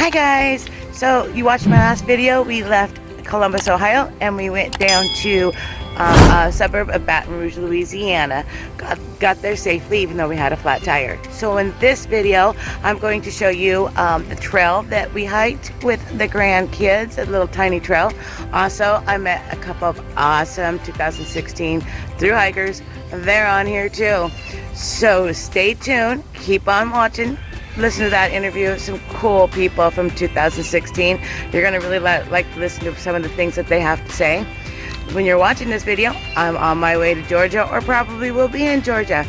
Hi guys! So you watched my last video. We left Columbus, Ohio, and we went down to a suburb of Baton Rouge, Louisiana. Got there safely, even though we had a flat tire. So in this video, I'm going to show you the trail that we hiked with the grandkids, a little tiny trail. Also, I met a couple of awesome 2016 Thru Hikers. They're on here too. So stay tuned, keep on watching. Listen to that interview. Some cool people from 2016. You're gonna really like to listen to some of the things that they have to say. When you're watching this video, I'm on my way to Georgia, or probably will be in Georgia,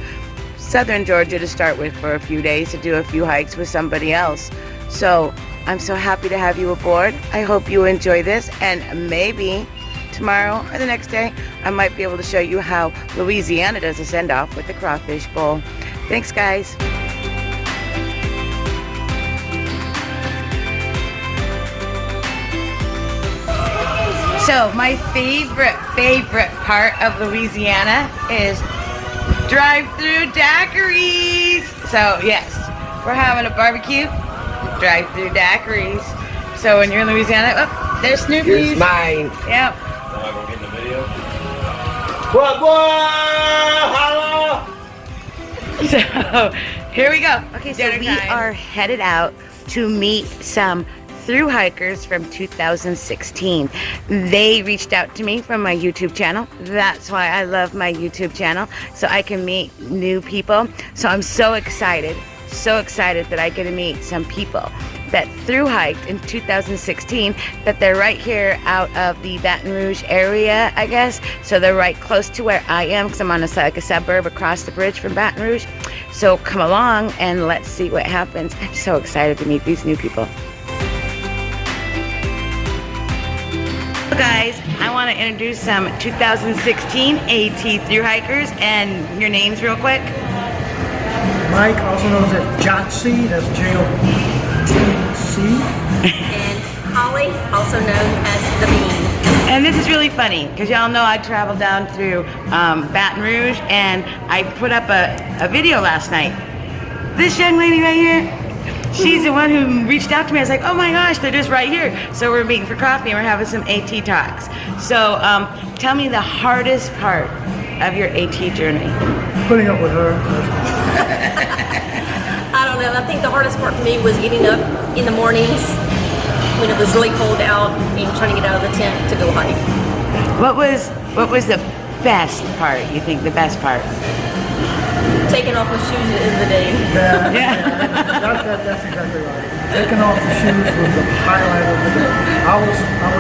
southern Georgia, to start with for a few days to do a few hikes with somebody else. So I'm so happy to have you aboard. I hope you enjoy this, and maybe tomorrow or the next day I might be able to show you how Louisiana does a send-off with the crawfish bowl. Thanks guys. So my favorite part of Louisiana is drive-through daiquiris. So yes, we're having a barbecue, drive-through daiquiris. So when you're in Louisiana, oh, there's Snoopy's. Here's mine. Yep. Am I gonna get in the video? What boy? Hello. So here we go. Okay, so we are headed out to meet some Thru Hikers from 2016. They reached out to me from my YouTube channel. That's why I love my YouTube channel, so I can meet new people. So I'm so excited that I get to meet some people that thru hiked in 2016, that they're right here out of the Baton Rouge area, I guess. So they're right close to where I am, because I'm on a suburb across the bridge from Baton Rouge. So come along and let's see what happens. I'm so excited to meet these new people. Guys, I want to introduce some 2016 AT Thru Hikers, and your names real quick. Mike, also known as JotC, that's J-O-T-C. And Holly, also known as The Bean. And this is really funny, because y'all know I traveled down through Baton Rouge, and I put up a video last night. This young lady right here, she's the one who reached out to me. I was like, oh my gosh, they're just right here. So we're meeting for coffee and we're having some AT talks. So tell me the hardest part of your AT journey. Putting up with her. I don't know, I think the hardest part for me was getting up in the mornings when it was really cold out and trying to get out of the tent to go hike. What was the best part, you think, the best part? Taking off my shoes at the end of the day. That's exactly right. Taking off the shoes was the highlight of the day. I was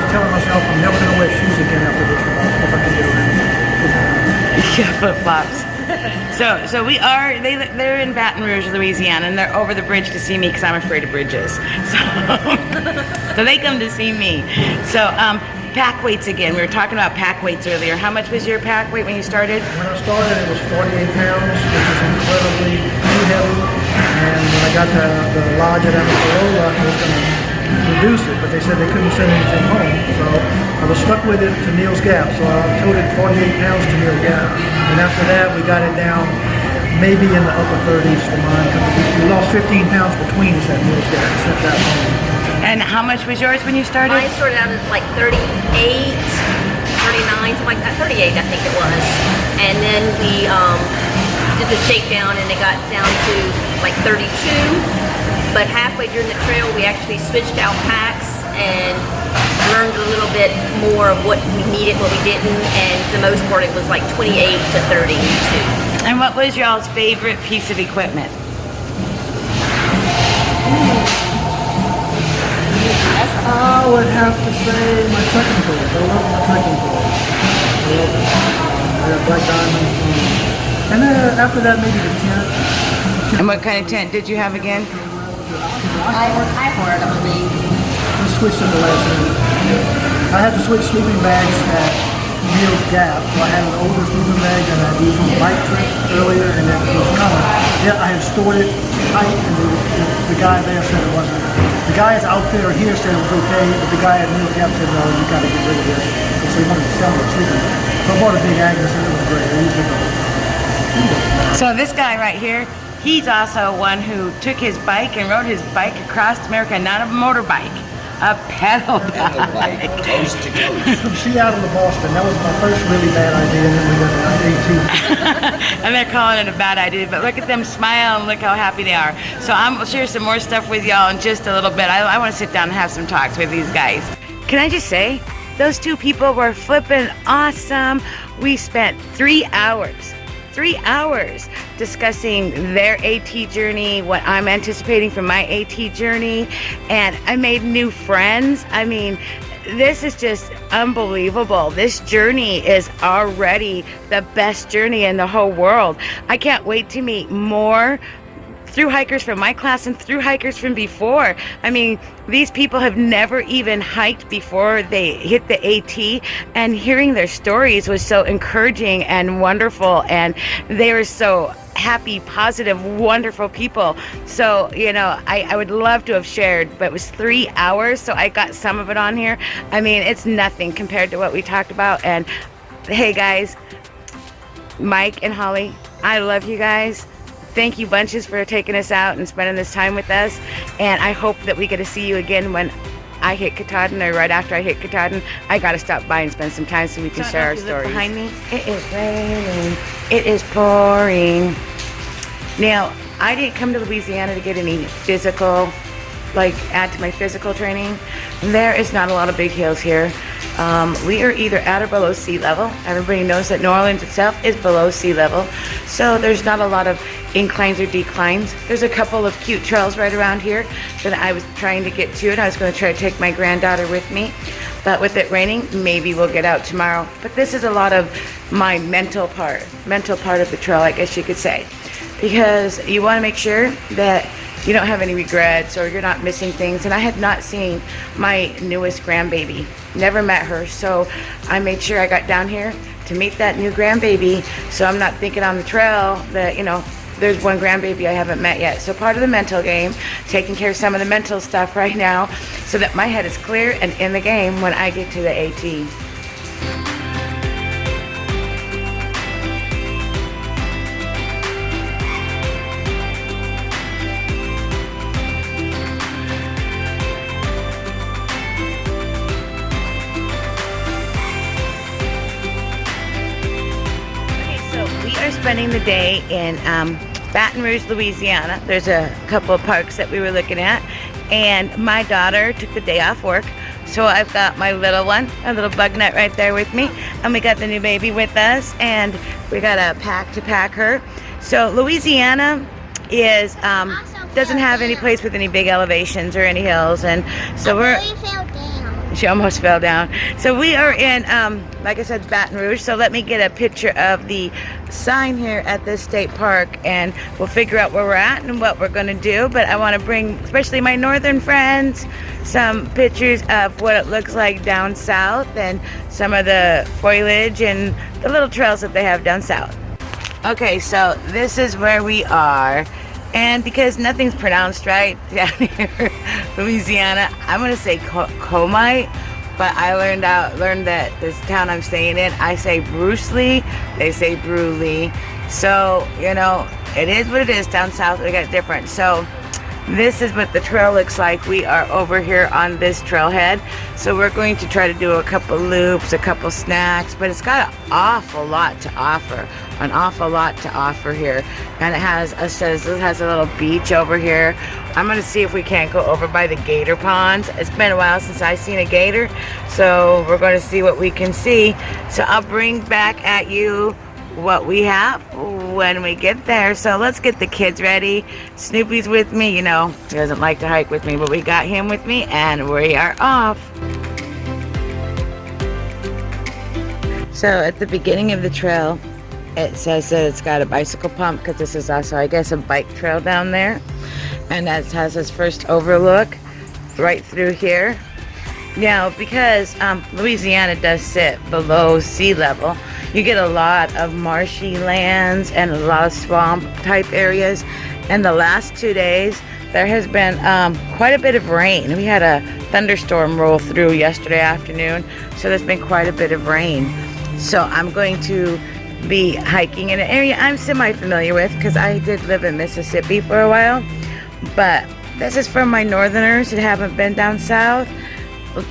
telling myself I'm never going to wear shoes again after this if I can get around. Yeah, flip-flops. So they're in Baton Rouge, Louisiana, and they're over the bridge to see me because I'm afraid of bridges. So they come to see me. So pack weights again. We were talking about pack weights earlier. How much was your pack weight when you started? When I started, it was 48 pounds, which was incredibly heavy. And when I got to the lodge at Alligator, I was going to reduce it, but they said they couldn't send anything home. So I was stuck with it to Neil's Gap. So I toted 48 pounds to Neil's Gap. And after that, we got it down maybe in the upper 30s for mine. We lost 15 pounds between us at Neil's Gap. Sent that home. And how much was yours when you started? Mine started out at like 38, 39, something like that, 38 I think it was. And then we did the shakedown and it got down to like 32. But halfway during the trail we actually switched out packs and learned a little bit more of what we needed, what we didn't, and for the most part it was like 28 to 32. And what was y'all's favorite piece of equipment? I would have to say my trekking pool. I love my trekking pool. I love it. I got Black Diamond. And then after that, maybe the tent. And what kind of tent did you have again? I believe. I switched at the last minute. I had to switch sleeping bags at Neil's Gap. So I had an older sleeping bag and I used on the bike trip earlier, and then it was coming. Yeah, I had stored it tight, and the guy there said it wasn't. The guy's outfitter here said it was okay, but the guy at Neil's Gap said, no, you got to get rid of this. So he wanted to sell it sleeping bag. So I bought a big Agnes and it was great. I used it all. So this guy right here, He's also one who took his bike and rode his bike across America, not a motorbike, a pedal bike. Coast to coast. From Seattle to Boston, that was my first really bad idea, and then we got the AT. And they're calling it a bad idea, but look at them smile and look how happy they are. So I'm gonna share some more stuff with y'all in just a little bit. I want to sit down and have some talks with these guys. Can I just say, those two people were flipping awesome. We spent 3 hours discussing their AT journey, what I'm anticipating from my AT journey, and I made new friends. I mean, this is just unbelievable. This journey is already the best journey in the whole world. I can't wait to meet more thru hikers from my class and thru hikers from before. I mean, these people have never even hiked before they hit the AT, and hearing their stories was so encouraging and wonderful, and they were so happy, positive, wonderful people. So, you know, I would love to have shared, but it was 3 hours, so I got some of it on here. I mean, it's nothing compared to what we talked about. And hey guys, Mike and Holly, I love you guys. Thank you bunches for taking us out and spending this time with us, and I hope that we get to see you again when I hit Katahdin, or right after I hit Katahdin. I gotta stop by and spend some time so we can share our stories. Behind me, it is raining, it is pouring. Now, I didn't come to Louisiana to get any physical, like add to my physical training. There is not a lot of big hills here. We are either at or below sea level. Everybody knows that New Orleans itself is below sea level, so there's not a lot of inclines or declines. There's a couple of cute trails right around here that I was trying to get to, and I was going to try to take my granddaughter with me, but with it raining, maybe we'll get out tomorrow. But this is a lot of my mental part of the trail, I guess you could say, because you want to make sure that you don't have any regrets or you're not missing things. And I had not seen my newest grandbaby, never met her, so I made sure I got down here to meet that new grandbaby, so I'm not thinking on the trail that, you know, there's one grandbaby I haven't met yet. So part of the mental game, taking care of some of the mental stuff right now so that my head is clear and in the game when I get to the AT. Spending the day in Baton Rouge, Louisiana. There's a couple of parks that we were looking at, and my daughter took the day off work, so I've got my little one, a little bug nut right there with me, and we got the new baby with us, and we got a pack to pack her. So Louisiana is doesn't have any place with any big elevations or any hills, and so she almost fell down. So we are in, like I said, Baton Rouge. So let me get a picture of the sign here at this state park, and we'll figure out where we're at and what we're going to do. But I want to bring, especially my northern friends, some pictures of what it looks like down south and some of the foliage and the little trails that they have down south. Okay, so this is where we are. And because nothing's pronounced right down here, Louisiana, I'm gonna say Comite, but I learned that this town I'm staying in, I say Bruce Lee, they say Brew Lee. So, you know, it is what it is. Down south we got different. So this is what the trail looks like. We are over here on this trailhead, so we're going to try to do a couple loops, a couple snacks, but it's got an awful lot to offer. An awful lot to offer here, and it has a little beach over here. I'm gonna see if we can't go over by the gator ponds. It's been a while since I've seen a gator, so we're going to see what we can see. So I'll bring back at you what we have when we get there. So let's get the kids ready. Snoopy's with me. You know, he doesn't like to hike with me, but we got him with me, and we are off. So at the beginning of the trail, it says that it's got a bicycle pump, because this is also, I guess, a bike trail down there. And that has its first overlook right through here. Now, because Louisiana does sit below sea level, you get a lot of marshy lands and a lot of swamp type areas. And the last 2 days, there has been quite a bit of rain. We had a thunderstorm roll through yesterday afternoon, so there's been quite a bit of rain. So I'm going to be hiking in an area I'm semi-familiar with because I did live in Mississippi for a while. But this is for my northerners that haven't been down south.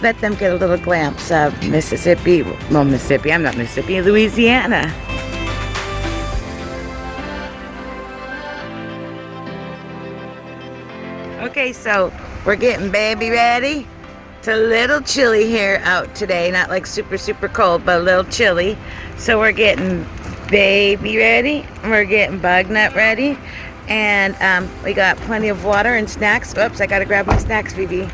Let them get a little glimpse of Mississippi. Well, Mississippi, I'm not Mississippi, Louisiana. Okay, so we're getting baby ready. It's a little chilly here out today. Not like super, super cold, but a little chilly. So we're getting baby ready. We're getting bug nut ready. And we got plenty of water and snacks. Oops, I gotta grab my snacks, Phoebe.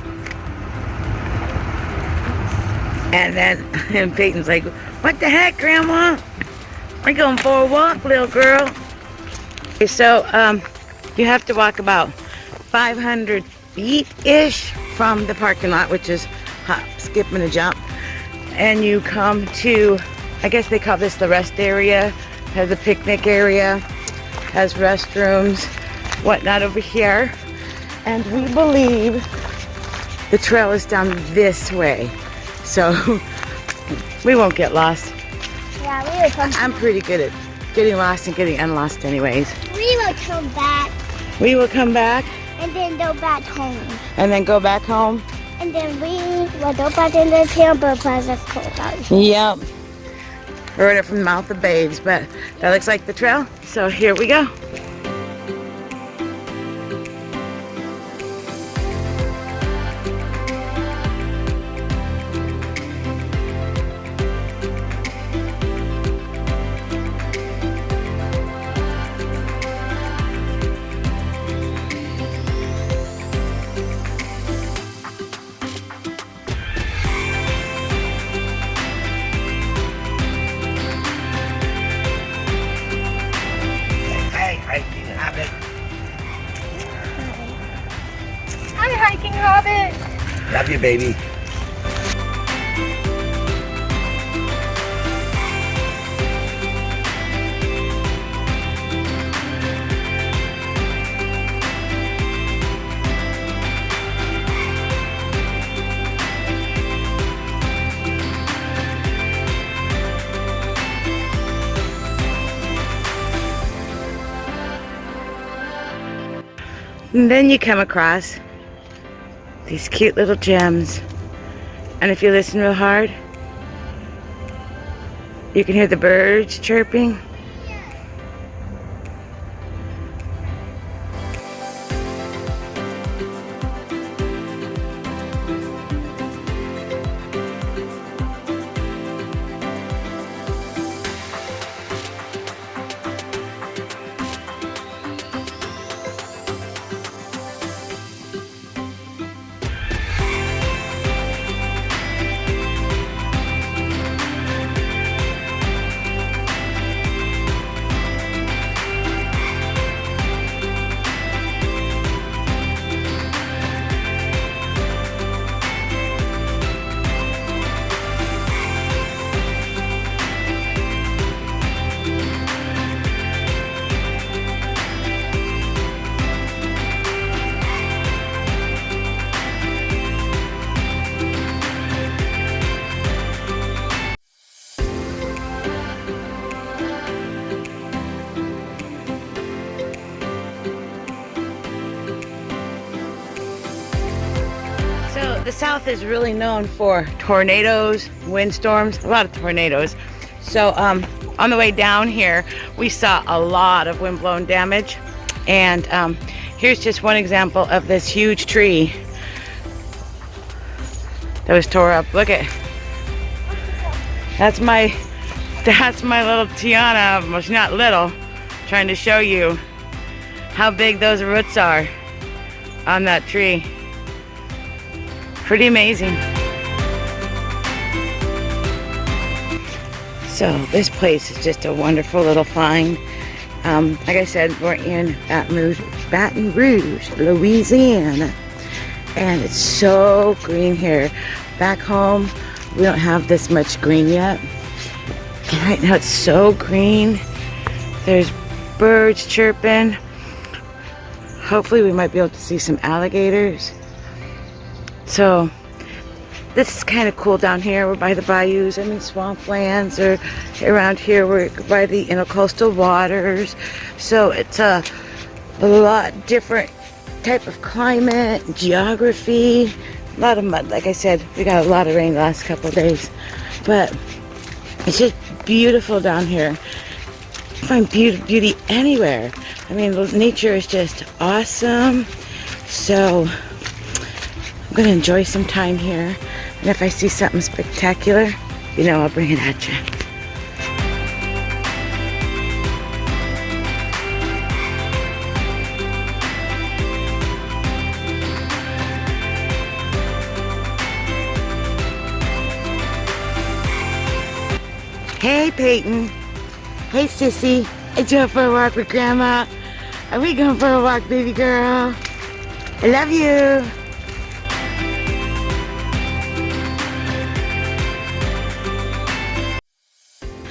And then and Peyton's like, what the heck, Grandma? We're going for a walk, little girl. Okay, so you have to walk about 500 feet-ish from the parking lot, which is hop, skip, and a jump. And you come to, I guess they call this the rest area. Has a picnic area, has restrooms, whatnot over here. And we believe the trail is down this way. So we won't get lost. Yeah, we will come. I'm pretty good at getting lost and getting unlost anyways. We will come back We will come back and then go back home. and then go back home. And then we will go back in the timber because it's cold out here. Yep. Heard it from the mouth of babes, but that looks like the trail. So here we go. Hi, hiking hobbit. Love you, baby. And then you come across these cute little gems. And if you listen real hard, you can hear the birds chirping. The South is really known for tornadoes, windstorms, a lot of tornadoes. So on the way down here, we saw a lot of windblown damage. And here's just one example of this huge tree that was tore up. Look at, that's my little Tiana, well, she's not little, trying to show you how big those roots are on that tree. Pretty amazing. So this place is just a wonderful little find. Like I said, we're in Baton Rouge, Louisiana, and it's so green here. Back home, we don't have this much green yet. And right now it's so green. There's birds chirping. Hopefully we might be able to see some alligators. So this is kind of cool down here. We're by the bayous, I mean swamplands, or around here we're by the intercoastal waters. So it's a lot different type of climate, geography, a lot of mud. Like I said, we got a lot of rain the last couple of days, but it's just beautiful down here. You find beauty anywhere. I mean, nature is just awesome. So I'm gonna enjoy some time here, and if I see something spectacular, you know, I'll bring it at you. Hey Peyton. Hey Sissy. I you up for a walk with Grandma? Are we going for a walk, baby girl? I love you.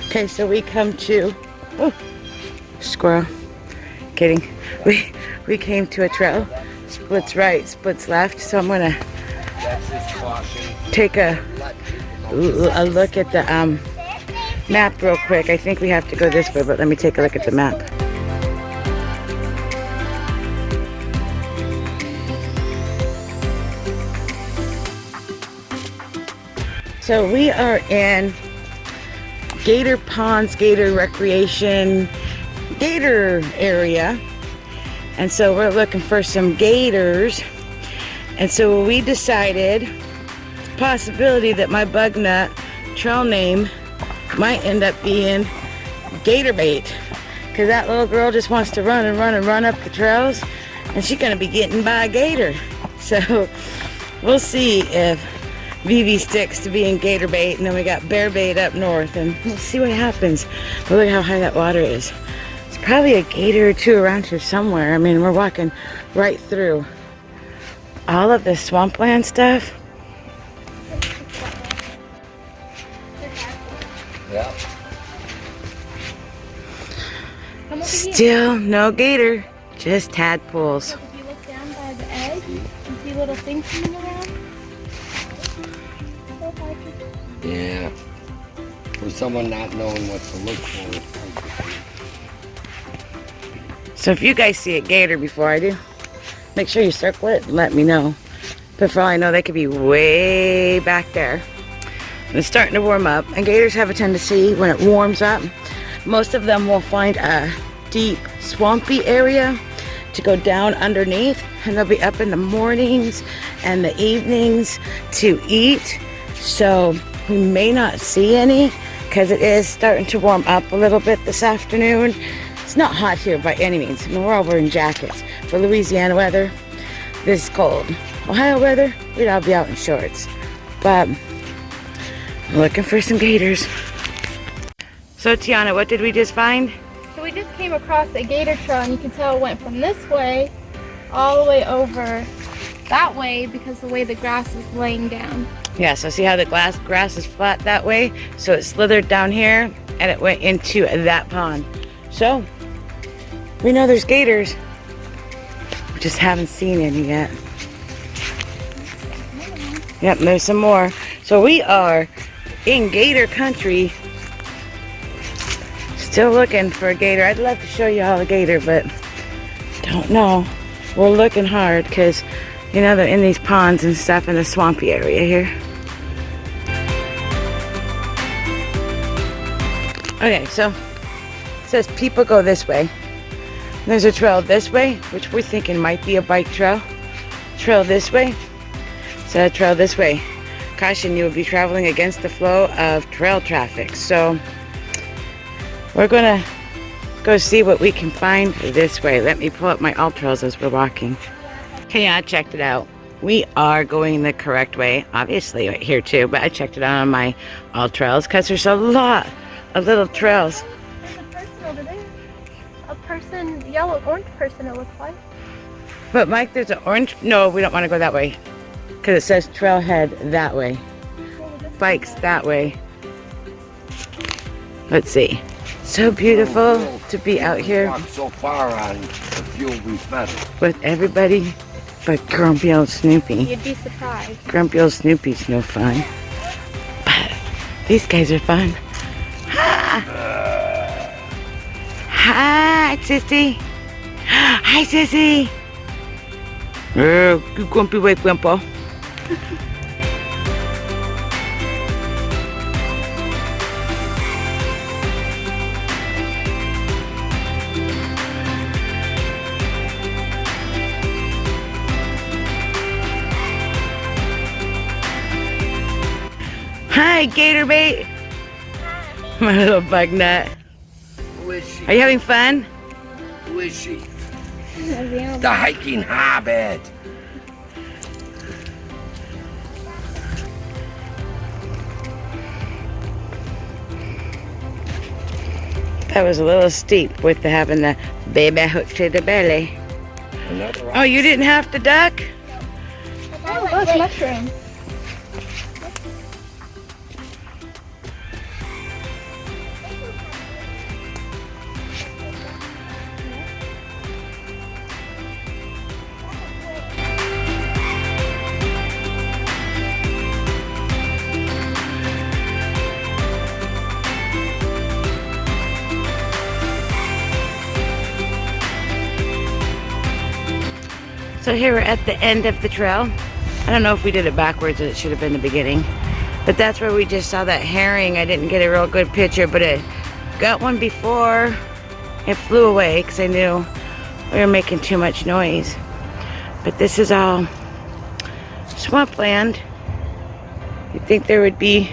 Okay, so we come to, oh, squirrel. Kidding. We came to a trail. Splits right, splits left. So I'm gonna take a look at the map real quick. I think we have to go this way, but let me take a look at the map. So we are in Gator Ponds, Gator Recreation, Gator area. And so we're looking for some gators. And so we decided the possibility that my bug nut trail name might end up being Gator Bait, because that little girl just wants to run and run and run up the trails, and she's gonna be getting by a gator. So we'll see if Vivi sticks to being Gator Bait, and then we got Bear Bait up north, and we'll see what happens. But look how high that water is. It's probably a gator or two around here somewhere. I mean, we're walking right through all of this swampland stuff. Yeah. Still no gator, just tadpoles. If you look down by the edge, you see little things swimming around. Yeah. For someone not knowing what to look for. So if you guys see a gator before I do, make sure you circle it and let me know. But for all I know, they could be way back there. And it's starting to warm up, and gators have a tendency when it warms up, most of them will find a deep swampy area to go down underneath, and they'll be up in the mornings and the evenings to eat. So we may not see any because it is starting to warm up a little bit this afternoon. It's not hot here by any means. I mean, we're all wearing jackets. For Louisiana weather, this is cold. Ohio weather, we'd all be out in shorts. But I'm looking for some gators. So Tiana, what did we just find? So we just came across a gator trail, and you can tell it went from this way all the way over that way because the way the grass is laying down. Yeah, so see how the grass is flat that way? So it slithered down here and it went into that pond. So we know there's gators. We just haven't seen any yet. Yep, there's some more. So we are in gator country. Still looking for a gator. I'd love to show you all a gator, but don't know. We're looking hard because, you know, they're in these ponds and stuff in the swampy area here. Okay, so it says people go this way. There's a trail this way, which we're thinking might be a bike trail. Trail this way. So a trail this way. Caution, you will be traveling against the flow of trail traffic. So we're gonna go see what we can find this way. Let me pull up my alt trails as we're walking. Okay, I checked it out. We are going the correct way, obviously right here too, but I checked it out on my alt trails because there's a lot of little trails. There's a person over there. A person, yellow, orange person it looks like. But Mike, there's an orange, no, we don't want to go that way because it says Trailhead that way. Bikes that way. Let's see. So beautiful to be out here Walk so far on the fuel we fed it. with everybody But grumpy old Snoopy. You'd be surprised. Grumpy old Snoopy's no fun. But these guys are fun. Ha! Hi, Sissy. Hi, Sissy. Oh, you grumpy white grandpa. Hi, Gator bait. My little bug nut. Who is she? Are you having fun? Who is she? The hiking hobbit. That was a little steep with having the baby hook to the belly. Another rock. Oh, you didn't have to duck? Oh, look, mushrooms. So here we're at the end of the trail. I don't know if we did it backwards or it should have been the beginning. But that's where we just saw that herring. I didn't get a real good picture, but it got one before it flew away because I knew we were making too much noise. But this is all swampland. You'd think there would be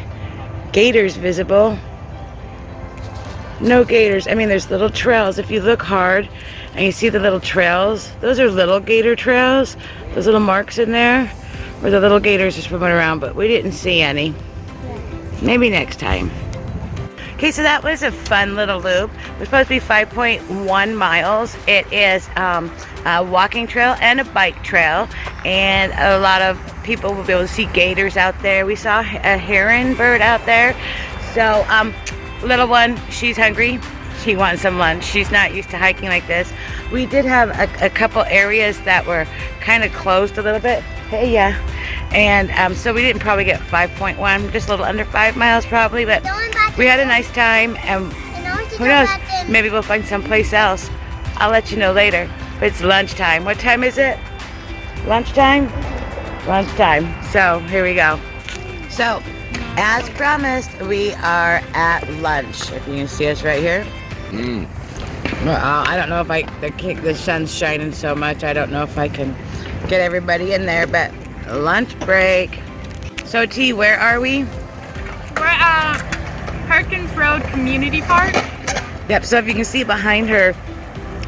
gators visible. No gators. I mean, there's little trails. If you look hard and you see the little trails, those are little gator trails. Those little marks in there where the little gators are swimming around, but we didn't see any. Maybe next time. Okay, so that was a fun little loop. It was supposed to be 5.1 miles. It is a walking trail and a bike trail, and a lot of people will be able to see gators out there. We saw a heron bird out there. So little one, she's hungry. She wants some lunch. She's not used to hiking like this. We did have a couple areas that were kind of closed a little bit. Hey, yeah. And so we didn't probably get 5.1, just a little under 5 miles probably, but we had a nice time, and who knows, maybe we'll find someplace else. I'll let you know later. But it's lunchtime. What time is it? Lunchtime? Lunchtime. So here we go. So as promised, we are at lunch. If you can see us right here. Well, I don't know if the sun's shining so much. I don't know if I can get everybody in there, but lunch break. So T, where are we? We're at Perkins Road Community Park. Yep, so if you can see behind her,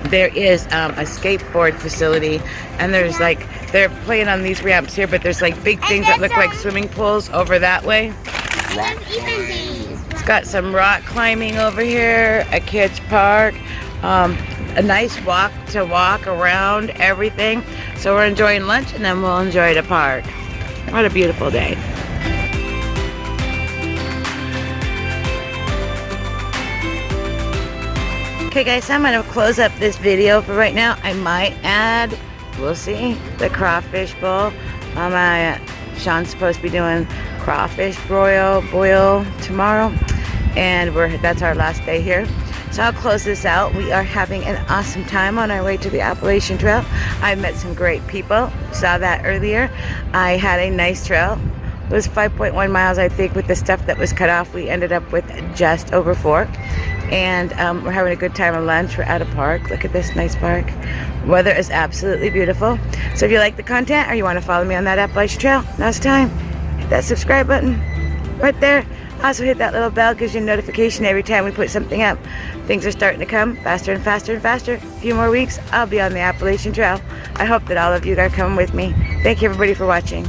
there is a skateboard facility, and there's like, they're playing on these ramps here, but there's like big things that look like swimming pools over that way. It's got some rock climbing over here, a kid's park, a nice walk to walk around everything. So we're enjoying lunch, and then we'll enjoy the park. What a beautiful day. Okay guys, so I'm going to close up this video for right now. I might add, we'll see, the crawfish bowl. Sean's supposed to be doing crawfish boil tomorrow, and that's our last day here. So I'll close this out. We are having an awesome time on our way to the Appalachian Trail. I've met some great people. Saw that earlier. I had a nice trail. It was 5.1 miles, I think, with the stuff that was cut off. We ended up with just over 4. And we're having a good time at lunch. We're at a park. Look at this nice park. Weather is absolutely beautiful. So if you like the content or you want to follow me on that Appalachian Trail, now's the time. Hit that subscribe button right there. Also hit that little bell, gives you a notification every time we put something up. Things are starting to come faster and faster and faster. A few more weeks, I'll be on the Appalachian Trail. I hope that all of you are coming with me. Thank you everybody for watching.